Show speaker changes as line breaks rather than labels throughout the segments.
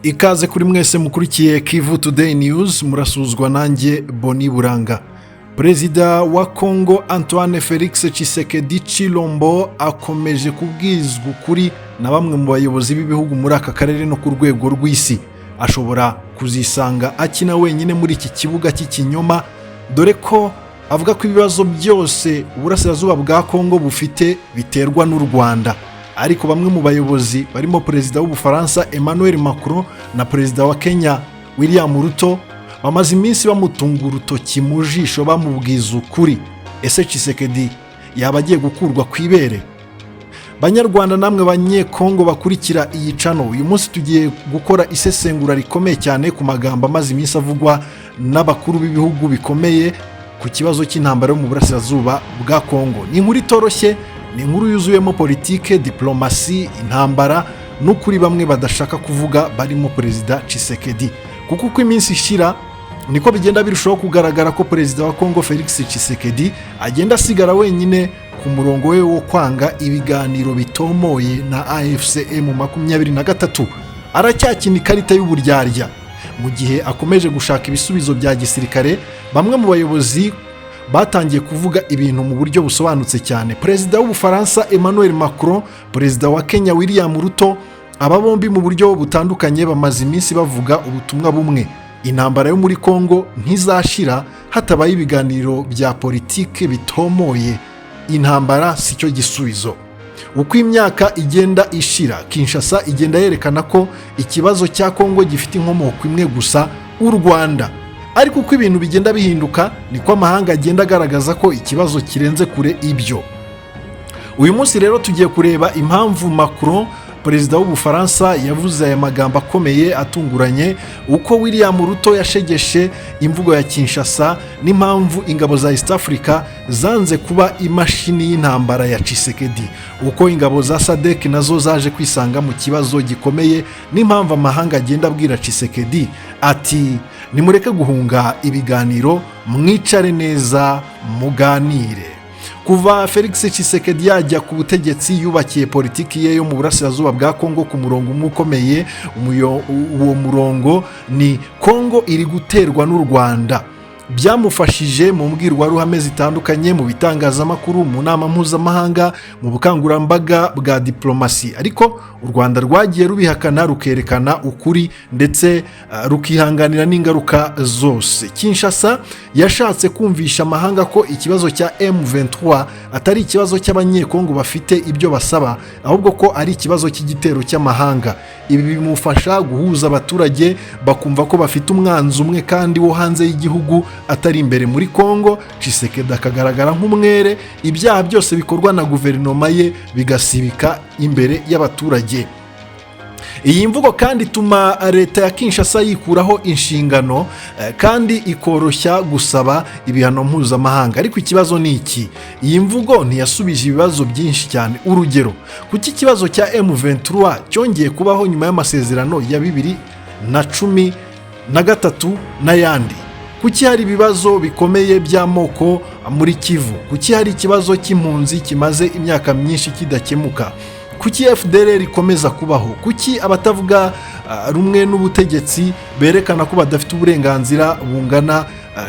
Ikaze kuri mwese mukurikiye Kivu Today News, murasuzwa nanjye Boni Buranga. Perezida wa Congo Antoine Felix Tshisekedi Chilombo akomeje kubwizwa ukuri na bamwe mu bayobozi b'ibihugu muri aka karere no ku rwego rw'isi. Ashobora kuzisanga akina wenyine muri iki kibuga cy'ikinyoma, dore ko avuga ko ibibazo byose uburasirazuba bwa Congo bufite biterwa n'u Rwanda. Ariko bamwe mu bayobozi barimo perezida w'Ubufaransa Emmanuel Macron na perezida wa Kenya William Ruto bamaze iminsi bamutunga urutoki mu jisho bamubwiza ukuri. Ese Tshisekedi yaba agiye gukurwa ku ibere? Banyarwanda namwe banyekongo bakurikira iyi channel, uyu munsi tugiye gukora isesengura rikomeye cyane ku magambo amaze iminsi avugwa n'abakuru b'ibihugu bikomeye ku kibazo cy'intambara yo mu burasirazuba bwa Congo. Ni inkuru itoroshye, ni inkuru yuzuyemo politike, diplomasi, intambara n'ukuri bamwe badashaka kuvuga barimo perezida Tshisekedi. Kuko uko iminsi ishira niko bigenda birushaho kugaragara ko perezida wa Congo Felix Tshisekedi agenda asigara wenyine ku murongo we wo kwanga ibiganiro bitomoye na AFCM23. Aracyakina ikarita y'uburyarya mu gihe akomeje gushaka ibisubizo bya gisirikare. Bamwe mu bayobozi batangiye kuvuga ibintu mu buryo busobanutse cyane. Perezida w'Ubufaransa Emmanuel Macron, perezida wa Kenya William Ruto, aba bombi mu buryo butandukanye bamaze iminsi bavuga ubutumwa bumwe: intambara yo muri Congo ntizashira hatabaye ibiganiro bya politike bitomoye. Intambara si cyo gisubizo. Uko imyaka igenda ishira, Kinshasa igenda yerekana ko ikibazo cya Congo gifite inkomoko imwe gusa, u Rwanda. Ariko uko ibintu bigenda bihinduka niko amahanga agenda agaragaza ko ikibazo kirenze kure ibyo. Uyu munsi rero tugiye kureba impamvu Macron, perezida w'Ubufaransa, yavuze aya magambo akomeye atunguranye, uko William Ruto yashegeshe imvugo ya Kinshasa, n'impamvu ingabo za East Africa zanze kuba imashini y'intambara ya Tshisekedi, uko ingabo za SADC nazo zaje kwisanga mu kibazo gikomeye, n'impamvu amahanga agenda abwira Tshisekedi ati nimureke guhunga ibiganiro, mwicare neza muganire. Kuva Felix Tshisekedi yajya ku butegetsi yubakiye politiki ye yo mu burasirazuba bwa Congo ku murongo umwe ukomeye. Uwo murongo ni Congo iri guterwa n'u Rwanda. Byamufashije mu mbwirwaruhame zitandukanye, mu bitangazamakuru, mu nama mpuzamahanga, mu bukangurambaga bwa diplomasi. Ariko u Rwanda rwagiye rubihakana, rukerekana ukuri ndetse rukihanganira n'ingaruka zose. Kinshasa yashatse kumvisha amahanga ko ikibazo cya M23 atari ikibazo cy'abanyekongo bafite ibyo basaba, ahubwo ko ari ikibazo cy'igitero cy'amahanga. Ibi bimufasha guhuza abaturage bakumva ko bafite umwanzi umwe kandi wo hanze y'igihugu, atari imbere muri Congo. Tshisekedi akagaragara nk'umwere, ibyaha byose bikorwa na guverinoma ye bigasibika imbere y'abaturage. Iyi mvugo kandi ituma leta ya Kinshasa yikuraho inshingano kandi ikoroshya gusaba ibihano mpuzamahanga. Ariko ikibazo ni iki: iyi mvugo ntiyasubije ibibazo byinshi cyane. Urugero, kuki ikibazo cya M23 cyongeye kubaho nyuma y'amasezerano ya 2013 n'ayandi? Kuki hari ibibazo bikomeye by'amoko muri Kivu? Kuki hari ikibazo cy'impunzi kimaze imyaka myinshi kidakemuka? Kuki FDLR ikomeza kubaho? Kuki abatavuga rumwe n'ubutegetsi berekana ko badafite uburenganzira bungana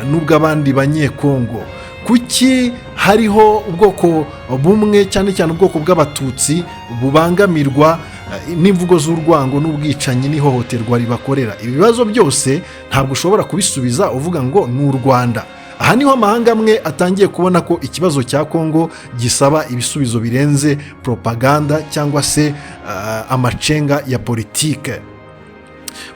n'ubw'abandi banyekongo? Kuki hariho ubwoko bumwe, cyane cyane ubwoko bw'abatutsi, bubangamirwa n'imvugo z'urwango n'ubwicanyi n'ihohoterwa ribakorera? Ibibazo byose ntabwo ushobora kubisubiza uvuga ngo ni u Rwanda. Aha niho amahanga amwe atangiye kubona ko ikibazo cya Congo gisaba ibisubizo birenze propaganda cyangwa se amacenga ya politike.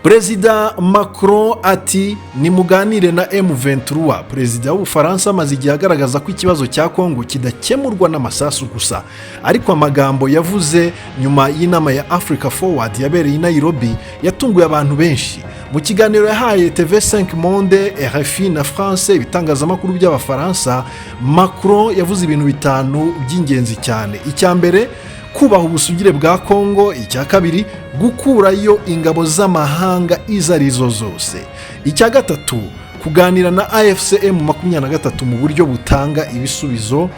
Perezida Macron ati nimuganire na M23. Perezida w'Ubufaransa amaze igihe agaragaza ko ikibazo cya Congo kidakemurwa n'amasasu gusa. Ariko amagambo yavuze nyuma y'inama ya Africa Forward yabereye i Nairobi yatunguye abantu benshi. Mu kiganiro yahaye TV5 Monde, RFI na France, ibitangazamakuru by'Abafaransa, Macron yavuze ibintu bitanu by'ingenzi cyane. Icya mbere, kubaha ubusugire bwa Congo. Icya kabiri, gukurayo ingabo z'amahanga izo arizo zose. Icya gatatu, kuganira na AFCM23 mu buryo butanga ibisubizo.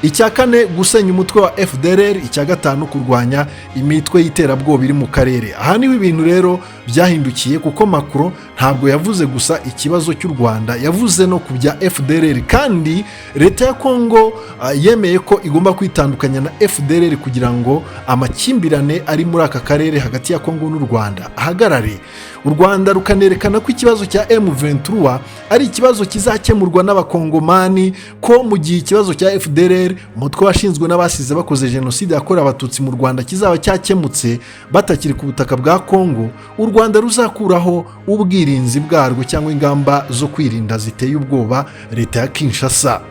icya kane gusenya umutwe wa FDLR, icya gatanu kurwanya imitwe y'iterabwoba iri mu karere. Aha niho ibintu rero byahindukiye, kuko Macron ntabwo yavuze gusa ikibazo cy'u Rwanda, yavuze no ku bya FDLR, kandi leta ya Kongo yemeye ko igomba kwitandukanya na FDLR kugira ngo amakimbirane ari muri aka karere hagati ya Kongo n'u Rwanda ahagarare. U Rwanda rukanerekana ko ikibazo cya M23 ari ikibazo kizakemurwa n'abakongomani, ko mu gihe ikibazo cya FDLR, umutwe washinzwe n'abasize bakoze jenoside yakorewe abatutsi mu Rwanda, kizaba cyakemutse batakiri ku butaka bwa Kongo, u Rwanda ruzakuraho ubwirinzi bwarwo cyangwa ingamba zo kwirinda ziteye ubwoba leta ya Kinshasa.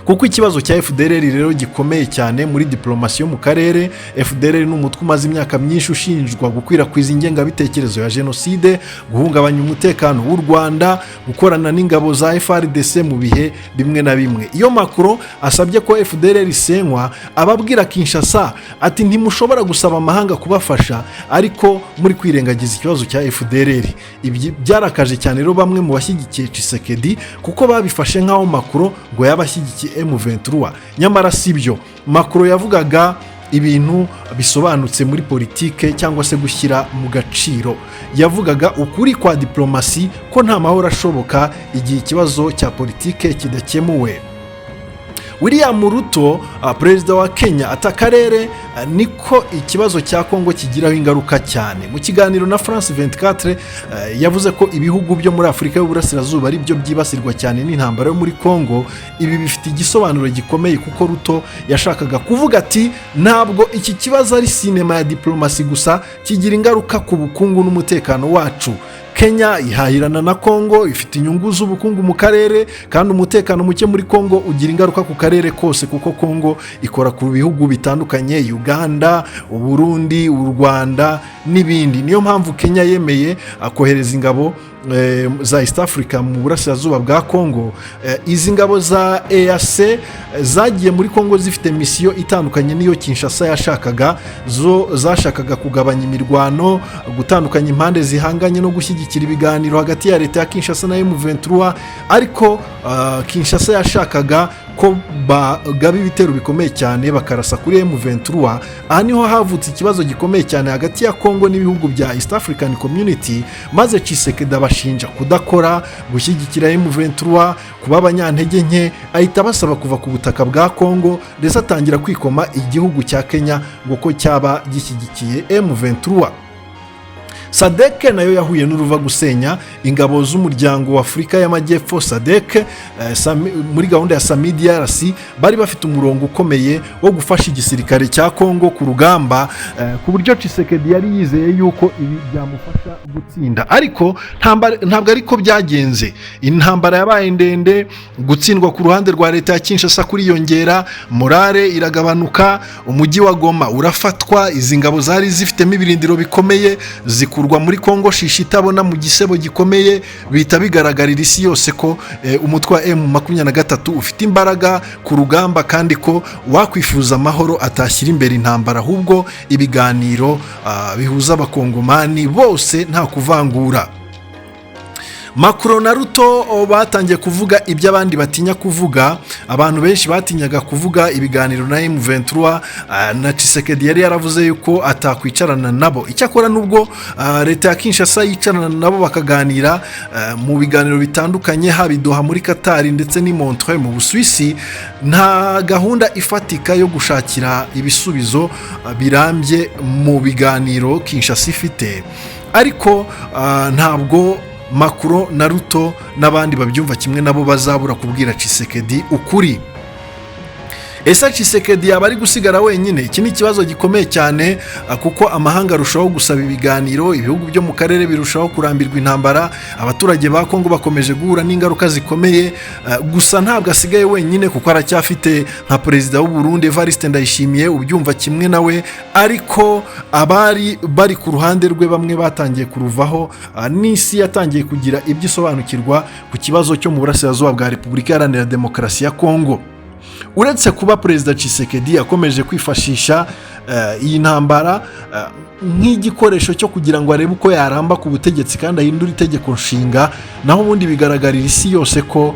Kuko ikibazo cya FDLR rero gikomeye cyane muri diplomasi yo mu karere. FDLR ni umutwe umaze imyaka myinshi ushinjwa gukwirakwiza ingengabitekerezo ya jenoside, guhungabanya umutekano w'u Rwanda, gukorana n'ingabo za FARDC mu bihe bimwe na bimwe. Iyo Macron asabye ko FDLR isenywa, ababwira Kinshasa ati ntimushobora gusaba amahanga kubafasha ariko muri kwirengagiza ikibazo cya FDLR. Ibi byarakaje cyane rero bamwe mu bashyigikiye Tshisekedi, kuko babifashe nk'aho Macron ngo yabashyigikiye M23. Nyamara sibyo. Macron yavugaga ibintu bisobanutse muri politike cyangwa se gushyira mu gaciro. Yavugaga ukuri kwa diplomasi, ko nta mahoro ashoboka igihe ikibazo cya politike kidakemuwe. William Ruto, perezida wa Kenya, atakarere niko ikibazo cya Kongo kigiraho ingaruka cyane. Mu kiganiro na France 24 yavuze ko ibihugu byo muri Afurika y'Uburasirazuba ari byo byibasirwa cyane n'intambara yo muri Kongo. Ibi bifite igisobanuro gikomeye, kuko Ruto yashakaga kuvuga ati ntabwo iki kibazo ari sinema ya diplomasi gusa, kigira ingaruka ku bukungu n'umutekano wacu. Kenya ihahirana na Kongo, ifite inyungu z'ubukungu mu karere, kandi umutekano muke muri Kongo ugira ingaruka ku karere kose, kuko Kongo ikora ku bihugu bitandukanye, Uganda, Burundi, u Rwanda n'ibindi. Niyo mpamvu Kenya yemeye kohereza ingabo za East Africa mu burasirazuba bwa Kongo. Izi ngabo za EAC zagiye muri Kongo zifite misiyo itandukanye n'iyo Kinshasa yashakaga. Zashakaga kugabanya imirwano, gutandukanya impande zihanganye no gushyigikira ibiganiro hagati ya leta ya Kinshasa na M23, ariko Kinshasa yashakaga ko bagaba ibitero bikomeye cyane bakarasa kuri M23. Aha niho havutse ikibazo gikomeye cyane hagati ya Kongo n'ibihugu bya East African Community, maze Tshisekedi abashinja kudakora, gushyigikira M23, kuba abanyantege nke, ahita basaba kuva ku butaka bwa Kongo, ndetse atangira kwikoma igihugu cya Kenya ngo ko cyaba gishyigikiye M23. SADC nayo yahuye n'uruva gusenya ingabo z'umuryango wa Afurika y'Amajyepfo. SADC muri gahunda ya SAMIDRC bari bafite umurongo ukomeye wo gufasha igisirikare cya Kongo ku rugamba, ku buryo Tshisekedi yari yizeye yuko ibi byamufasha gutsinda. Ariko ntabwo ariko byagenze. Intambara yabaye ndende, gutsindwa ku ruhande rwa leta ya Kinshasa kuriyongera, morale iragabanuka, umujyi wa Goma urafatwa, izi ngabo zari zifitemo ibirindiro bikomeye zikurwa muri Kongo shishi itabona mu gisebo gikomeye. Bita bigaragarira isi yose ko umutwe wa M23 ufite imbaraga ku rugamba, kandi ko wakwifuza amahoro atashyira imbere intambara, ahubwo ibiganiro bihuza abakongomani bose nta kuvangura. Macron na Ruto batangiye kuvuga ibyo abandi batinya kuvuga. Abantu benshi batinyaga kuvuga ibiganiro na M23, na Tshisekedi yari yaravuze yuko atakwicarana nabo. Icyakora nubwo leta ya Kinshasa yicarana nabo bakaganira mu biganiro bitandukanye, haba Doha muri Qatar ndetse ni Montreux mu Busuwisi, nta gahunda ifatika yo gushakira ibisubizo birambye mu biganiro Kinshasa ifite. Ariko ntabwo Macron na Ruto n'abandi babyumva kimwe, nabo bazabura kubwira Tshisekedi ukuri. Ese Tshisekedi yaba ari gusigara wenyine? Iki ni ikibazo gikomeye cyane, kuko amahanga arushaho gusaba ibiganiro, ibihugu byo mu karere birushaho kurambirwa intambara, abaturage ba Kongo bakomeje guhura n'ingaruka zikomeye. Gusa ntabwo asigaye wenyine, kuko aracyafite nka perezida w'u Burundi Evariste Ndayishimiye ubyumva kimwe nawe, ariko abari bari ku ruhande rwe bamwe batangiye kuruvaho. N'isi yatangiye kugira ibyo isobanukirwa ku kibazo cyo mu burasirazuba bwa Repubulika Iharanira Demokarasi ya Kongo. Uretse kuba perezida Tshisekedi akomeje kwifashisha iyi ntambara nk'igikoresho cyo kugira ngo arebe uko yaramba ku butegetsi kandi ahindura itegeko nshinga, naho ubundi bigaragarira isi yose ko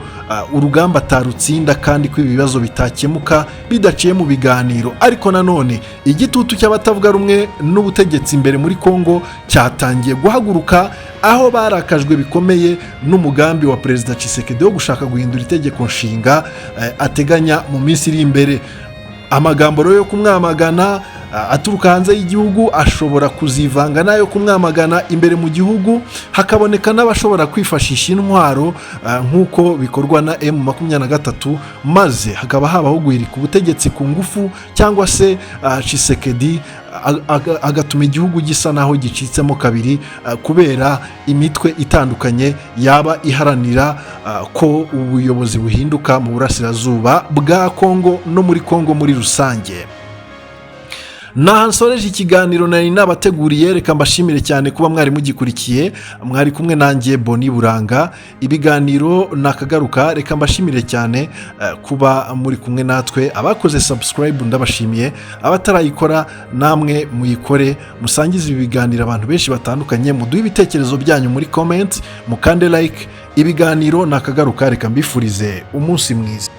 urugamba atarutsinda kandi ko ibibazo bitakemuka bidaciye mu biganiro. Ariko nanone igitutu cy'abatavuga rumwe n'ubutegetsi imbere muri Kongo cyatangiye guhaguruka, aho barakajwe bikomeye n'umugambi wa Perezida Tshisekedi wo gushaka guhindura itegeko nshinga ateganya mu minsi iri imbere. Amagambo yo kumwamagana aturuka hanze y'igihugu ashobora kuzivanga nayo kumwamagana imbere mu gihugu, hakaboneka n'abashobora kwifashisha intwaro nk'uko bikorwa na M23, maze hakaba habaho guhirika ubutegetsi ku ngufu, cyangwa se Tshisekedi agatuma igihugu gisa naho gicitsemo kabiri kubera imitwe itandukanye yaba iharanira ko ubuyobozi buhinduka mu burasirazuba bwa Kongo no muri Kongo muri rusange. Nsoreje ikiganiro nari nabateguriye, reka mbashimire cyane kuba mwari mugikurikiye, mwari kumwe nanjye Boni Buranga. Ibiganiro nakagaruka, reka mbashimire cyane kuba muri kumwe natwe. Abakoze subscribe ndabashimiye, abatarayikora namwe muyikore, musangize ibi biganiro abantu benshi batandukanye, muduhe ibitekerezo byanyu muri comment, mukande like. Ibiganiro nakagaruka, reka mbifurize umunsi mwiza.